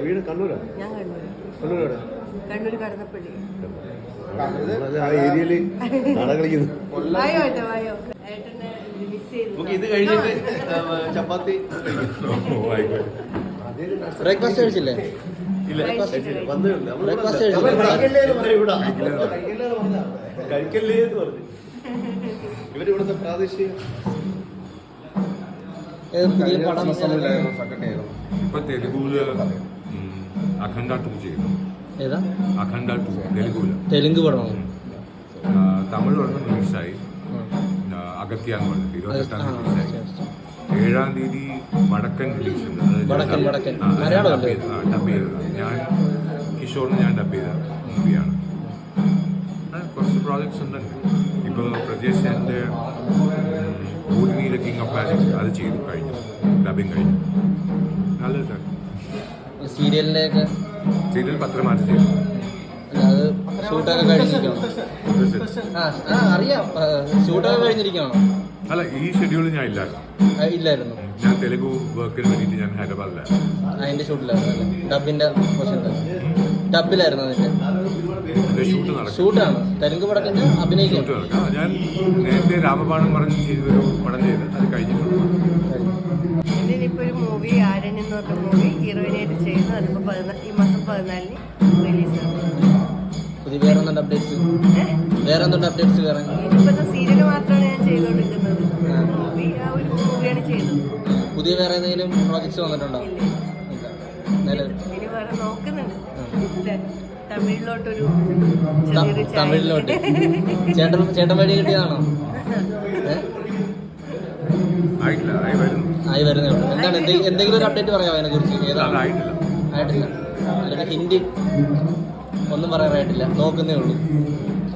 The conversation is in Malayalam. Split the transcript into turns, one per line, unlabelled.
വീട് കണ്ണൂരാണ്.
ഞാൻ
കണ്ണൂർ
കടന്നപ്പള്ളി.
ഏരിയയില് നാടകം കളിക്കുന്നു.
ഇത് കഴിഞ്ഞിട്ട് ചപ്പാത്തി
ബ്രേക്ക്ഫാസ്റ്റ് കഴിച്ചില്ലേ? ബ്രേക്ക്ഫാസ്റ്റ്
കഴിക്കല്ലേ എന്ന് പറഞ്ഞു. ഇവരിവിടുത്തെ പ്രാദേശിക
പുതിയ പടം
ഇപ്പൊ തെലുഗുല് അഖണ്ഡ 2 ചെയ്തു.
ഏതാ?
അഖണ്ഡ 2
തെലുങ്ക് പടമാണ്.
തമിഴ് പറഞ്ഞ റിലീസായി. അഗത്യ എന്ന് പറഞ്ഞിട്ട് 28-ാം തീയതി റിലീസായി. 7-ാം തീയതി വടക്കൻ റിലീസ് ഉണ്ട്. ഡബ് ചെയ്തത് ഞാൻ കിഷോറിന് ഞാൻ ഡബ് ചെയ്ത മൂവിയാണ്. കുറച്ച് പ്രോജക്ട്സ് ഉണ്ട്. ഇപ്പോൾ പ്രജേഷ് എൻ്റെ ഊർമിയിലെ കിങ് ഓഫ് മാജിക് അത് ചെയ്തു കഴിഞ്ഞു. ഡബിങ് കഴിഞ്ഞു. നല്ലതാണ്.
സീരിയൽ
10 മാസം ചെയ്തു.
അത് ഷൂട്ടൊക്കെ കഴിഞ്ഞിരിക്കണോ? അറിയാം, ഷൂട്ടൊക്കെ കഴിഞ്ഞിരിക്കണോ?
അല്ല, ഈ ഷെഡ്യൂളിൽ ഞാൻ
ഇല്ലായിരുന്നു.
ഞാൻ തെലുഗു വർക്കിന് വേണ്ടിയിട്ട് ഞാൻ ഹൈദരാബാദിലായിരുന്നു.
അതിന്റെ ഷൂട്ടിലായിരുന്നു. ഡബിന്റെ ഡബിലായിരുന്നു അതിന്റെ ഷൂട്ടാണ്. തെലുങ്ക് പടത്തിന്റെ അഭിനയിക്കും.
ഞാൻ നേരത്തെ രാമബാണം പറഞ്ഞ് ചെയ്തൊരു പടം ചെയ്ത് അത് കഴിഞ്ഞിട്ടുണ്ട്.
ഇതിനിപ്പോ ഒരു മൂവി ആര്യൻ എന്ന് പറഞ്ഞ മൂവി ഹീറോയിനായിട്ട് ചെയ്യുന്നു. അതിപ്പോ ഈ മാസം 14 റിലീസാണ്.
പുതിയ വേറെ എന്തുണ്ട് അപ്ഡേറ്റ്സ്? വേറെ
ഇപ്പോഴത്തെ സീരിയൽ മാത്രമാണ് ഞാൻ ചെയ്തുകൊണ്ടിരിക്കുന്നത്. മൂവി ആ ഒരു മൂവിയാണ് ചെയ്യുന്നത്.
പുതിയ വേറെ ഏതെങ്കിലും പ്രോജക്ട്സ് വന്നിട്ടുണ്ടോ?
ഇനി വേറെ നോക്കുന്നുണ്ട്. തമിഴിലോട്ടൊരു
തമിഴിലോട്ട് ചേട്ടൻ വഴി കിട്ടിയതാണോ? ആയി വരുന്നേ ഉള്ളൂ. എന്താണ് എന്തെങ്കിലും ഒരു അപ്ഡേറ്റ് പറയാമോ അതിനെ കുറിച്ച്? ആയിട്ടില്ല. ഹിന്ദി ഒന്നും പറയാനായിട്ടില്ല, നോക്കുന്നേ ഉള്ളൂ.